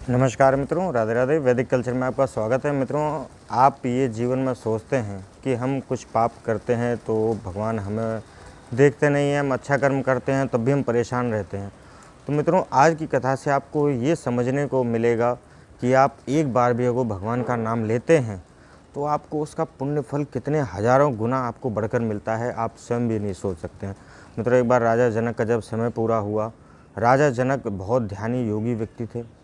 नमस्कार मित्रों, राधे राधे। वैदिक कल्चर में आपका स्वागत है। मित्रों, आप ये जीवन में सोचते हैं कि हम कुछ पाप करते हैं तो भगवान हमें देखते नहीं हैं, हम अच्छा कर्म करते हैं तब भी हम परेशान रहते हैं। तो मित्रों, आज की कथा से आपको ये समझने को मिलेगा कि आप एक बार भी अगर भगवान का नाम लेते हैं तो आपको उसका पुण्य फल कितने हज़ारों गुना आपको बढ़कर मिलता है, आप स्वयं भी नहीं सोच सकते हैं। मित्रों, एक बार राजा जनक का जब समय पूरा हुआ, राजा जनक बहुत ध्यानी योगी व्यक्ति थे।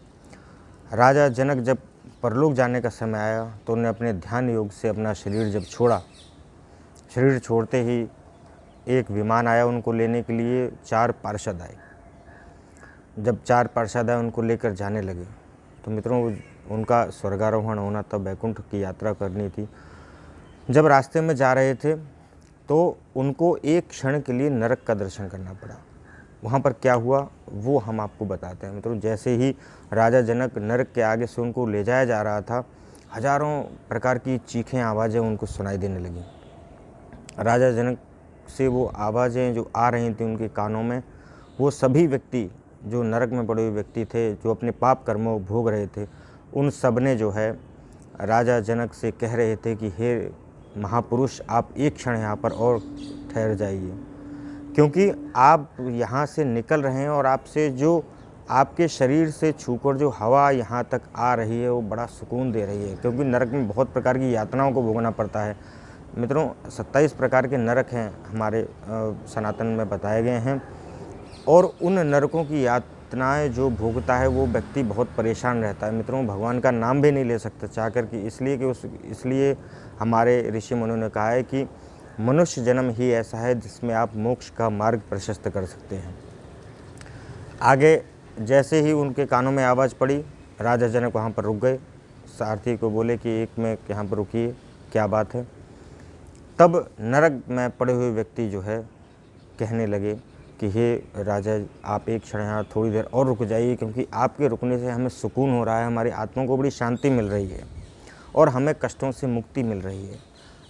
राजा जनक जब परलोक जाने का समय आया तो उन्होंने अपने ध्यान योग से अपना शरीर जब छोड़ा, शरीर छोड़ते ही एक विमान आया उनको लेने के लिए। 4 पार्षद आए। जब 4 पार्षद आए उनको लेकर जाने लगे तो मित्रों, उनका स्वर्गारोहण होना, तब वैकुंठ की यात्रा करनी थी। जब रास्ते में जा रहे थे तो उनको एक क्षण के लिए नरक का दर्शन करना पड़ा। वहाँ पर क्या हुआ वो हम आपको बताते हैं। मित्रों, जैसे ही राजा जनक नरक के आगे से उनको ले जाया जा रहा था, हजारों प्रकार की चीखें, आवाज़ें उनको सुनाई देने लगी। राजा जनक से वो आवाज़ें जो आ रही थी उनके कानों में, वो सभी व्यक्ति जो नरक में पड़े हुए व्यक्ति थे, जो अपने पाप कर्मों भोग रहे थे, उन सब ने जो है राजा जनक से कह रहे थे कि हे महापुरुष, आप एक क्षण यहाँ पर और ठहर जाइए, क्योंकि आप यहाँ से निकल रहे हैं और आपसे जो आपके शरीर से छूकर जो हवा यहाँ तक आ रही है वो बड़ा सुकून दे रही है। क्योंकि नरक में बहुत प्रकार की यातनाओं को भोगना पड़ता है। मित्रों, 27 प्रकार के नरक हैं हमारे सनातन में बताए गए हैं, और उन नरकों की यातनाएं जो भोगता है वो व्यक्ति बहुत परेशान रहता है। मित्रों, भगवान का नाम भी नहीं ले सकता चाह कर के, इसलिए हमारे ऋषि मुनियों ने कहा है कि मनुष्य जन्म ही ऐसा है जिसमें आप मोक्ष का मार्ग प्रशस्त कर सकते हैं। आगे जैसे ही उनके कानों में आवाज़ पड़ी, राजा जनक वहाँ पर रुक गए। सारथी को बोले कि एक में यहाँ पर रुकिए, क्या बात है। तब नरक में पड़े हुए व्यक्ति जो है कहने लगे कि हे राजा, आप एक क्षण यहाँ थोड़ी देर और रुक जाइए, क्योंकि आपके रुकने से हमें सुकून हो रहा है, हमारी आत्मा को बड़ी शांति मिल रही है और हमें कष्टों से मुक्ति मिल रही है।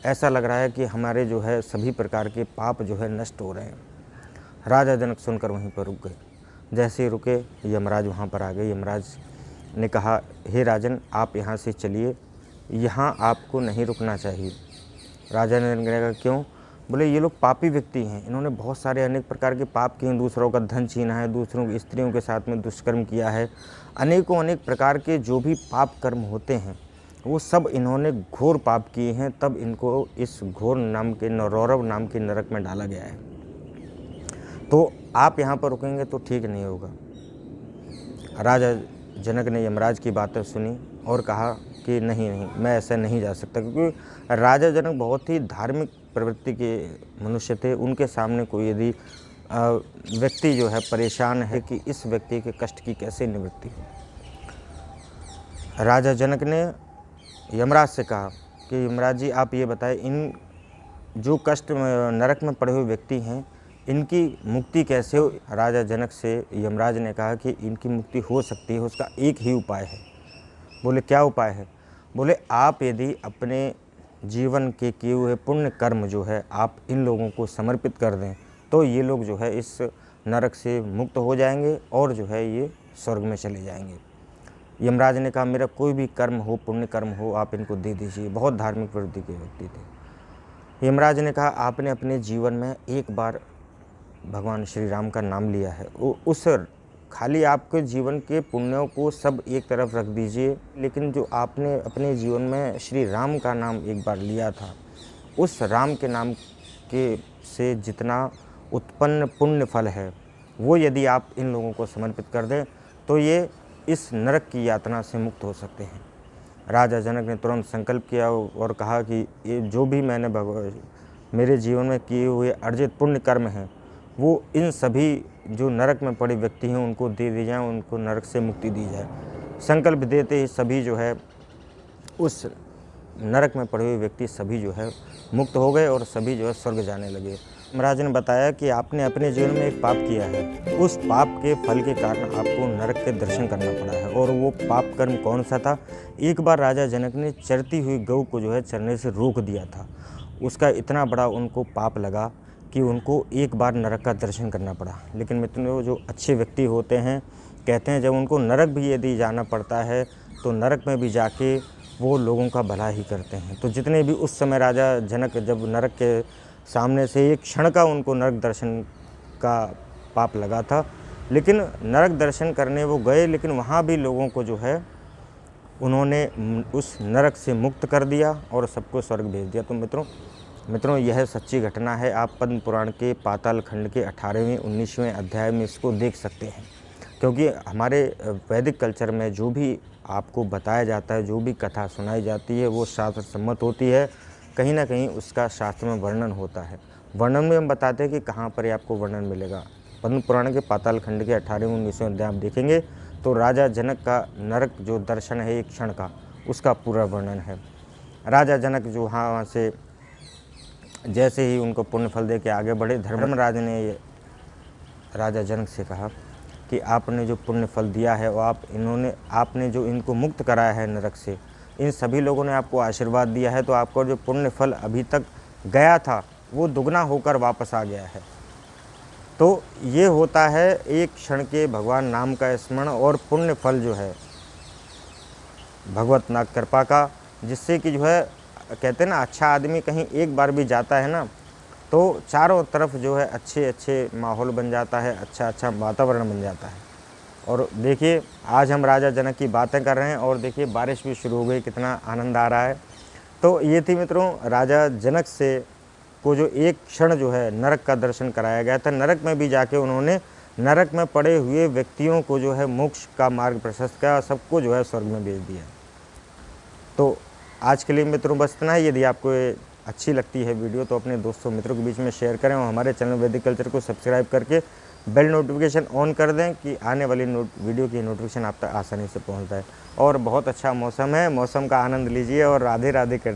ऐसा लग रहा है कि हमारे जो है सभी प्रकार के पाप जो है नष्ट हो रहे हैं। राजा जनक सुनकर वहीं पर रुक गए। जैसे ही रुके, यमराज वहाँ पर आ गए। यमराज ने कहा, हे राजन, आप यहाँ से चलिए, यहाँ आपको नहीं रुकना चाहिए। राजा ने कहा, क्यों? बोले, ये लोग पापी व्यक्ति हैं, इन्होंने बहुत सारे अनेक प्रकार के पाप किए हैं, दूसरों का धन छीना है, दूसरों की स्त्रियों के साथ में दुष्कर्म किया है, अनेक प्रकार के जो भी पाप कर्म होते हैं वो सब इन्होंने घोर पाप किए हैं, तब इनको इस घोर नाम के नरौरव नाम के नरक में डाला गया है। तो आप यहाँ पर रुकेंगे तो ठीक नहीं होगा। राजा जनक ने यमराज की बातें सुनी और कहा कि नहीं, मैं ऐसा नहीं जा सकता, क्योंकि राजा जनक बहुत ही धार्मिक प्रवृत्ति के मनुष्य थे। उनके सामने कोई यदि व्यक्ति जो है परेशान है कि इस व्यक्ति के कष्ट की कैसे निवृत्ति हो। राजा जनक ने यमराज से कहा कि यमराज जी, आप ये बताएं, इन जो कष्ट नरक में पड़े हुए व्यक्ति हैं, इनकी मुक्ति कैसे हो। राजा जनक से यमराज ने कहा कि इनकी मुक्ति हो सकती है, उसका एक ही उपाय है। बोले, क्या उपाय है? बोले, आप यदि अपने जीवन के किए हुए पुण्य कर्म जो है आप इन लोगों को समर्पित कर दें तो ये लोग जो है इस नरक से मुक्त हो जाएंगे और जो है ये स्वर्ग में चले जाएंगे। यमराज ने कहा, मेरा कोई भी कर्म हो, पुण्य कर्म हो, आप इनको दे दीजिए। बहुत धार्मिक प्रवृत्ति के व्यक्ति थे। यमराज ने कहा, आपने अपने जीवन में एक बार भगवान श्री राम का नाम लिया है, उस खाली आपके जीवन के पुण्यों को सब एक तरफ रख दीजिए, लेकिन जो आपने अपने जीवन में श्री राम का नाम एक बार लिया था, उस राम के नाम के से जितना उत्पन्न पुण्य फल है वो यदि आप इन लोगों को समर्पित कर दें तो ये इस नरक की यातना से मुक्त हो सकते हैं। राजा जनक ने तुरंत संकल्प किया और कहा कि ये जो भी मैंने मेरे जीवन में किए हुए अर्जित पुण्य कर्म हैं वो इन सभी जो नरक में पड़े व्यक्ति हैं उनको दे दी जाए, उनको नरक से मुक्ति दी जाए। संकल्प देते ही सभी जो है उस नरक में पड़े हुए व्यक्ति सभी जो है मुक्त हो गए और सभी जो है स्वर्ग जाने लगे। महाराज ने बताया कि आपने अपने जीवन में एक पाप किया है, उस पाप के फल के कारण आपको नरक के दर्शन करना पड़ा है। और वो पाप कर्म कौन सा था? एक बार राजा जनक ने चरती हुई गऊ को जो है चरने से रोक दिया था। उसका इतना बड़ा उनको पाप लगा कि उनको एक बार नरक का दर्शन करना पड़ा। लेकिन मित्रों, जो अच्छे व्यक्ति होते हैं कहते हैं जब उनको नरक भी यदि जाना पड़ता है तो नरक में भी जाके वो लोगों का भला ही करते हैं। तो जितने भी उस समय राजा जनक जब नरक के सामने से एक क्षण का उनको नरक दर्शन का पाप लगा था, लेकिन नरक दर्शन करने वो गए, लेकिन वहाँ भी लोगों को जो है उन्होंने उस नरक से मुक्त कर दिया और सबको स्वर्ग भेज दिया। तो मित्रों यह सच्ची घटना है। आप पद्म पुराण के पाताल खंड के 18वें 19वें अध्याय में इसको देख सकते हैं, क्योंकि हमारे वैदिक कल्चर में जो भी आपको बताया जाता है, जो भी कथा सुनाई जाती है, वो शास्त्र सम्मत होती है। कहीं ना कहीं उसका शास्त्र में वर्णन होता है। वर्णन में हम बताते हैं कि कहाँ पर आपको वर्णन मिलेगा। पद्म पुराण के पाताल खंड के 18वें 19वें अध्याय आप देखेंगे तो राजा जनक का नरक जो दर्शन है एक क्षण का, उसका पूरा वर्णन है। राजा जनक जो वहाँ से जैसे ही उनको पुण्य फल दे के आगे बढ़े, धर्मराज ने राजा जनक से कहा कि आपने जो पुण्य फल दिया है और आपने जो इनको मुक्त कराया है नरक से, इन सभी लोगों ने आपको आशीर्वाद दिया है, तो आपका जो पुण्य फल अभी तक गया था वो दुगना होकर वापस आ गया है। तो ये होता है एक क्षण के भगवान नाम का स्मरण और पुण्य फल जो है भगवत नाग कृपा का, जिससे कि जो है कहते हैं ना, अच्छा आदमी कहीं एक बार भी जाता है ना तो चारों तरफ जो है अच्छे अच्छे माहौल बन जाता है, अच्छा वातावरण बन जाता है। और देखिए आज हम राजा जनक की बातें कर रहे हैं और देखिए बारिश भी शुरू हो गई, कितना आनंद आ रहा है। तो ये थी मित्रों राजा जनक से को जो एक क्षण जो है नरक का दर्शन कराया गया था। नरक में भी जाके उन्होंने नरक में पड़े हुए व्यक्तियों को जो है मोक्ष का मार्ग प्रशस्त किया, सबको जो है स्वर्ग में भेज दिया। तो आज के लिए मित्रों बस इतना ही। यदि आपको अच्छी लगती है वीडियो तो अपने दोस्तों मित्रों के बीच में शेयर करें और हमारे चैनल वैदिक कल्चर को सब्सक्राइब करके बेल नोटिफिकेशन ऑन कर दें कि आने वाली वीडियो की नोटिफिकेशन आप तक आसानी से पहुंच जाए। और बहुत अच्छा मौसम है, मौसम का आनंद लीजिए और राधे राधे करते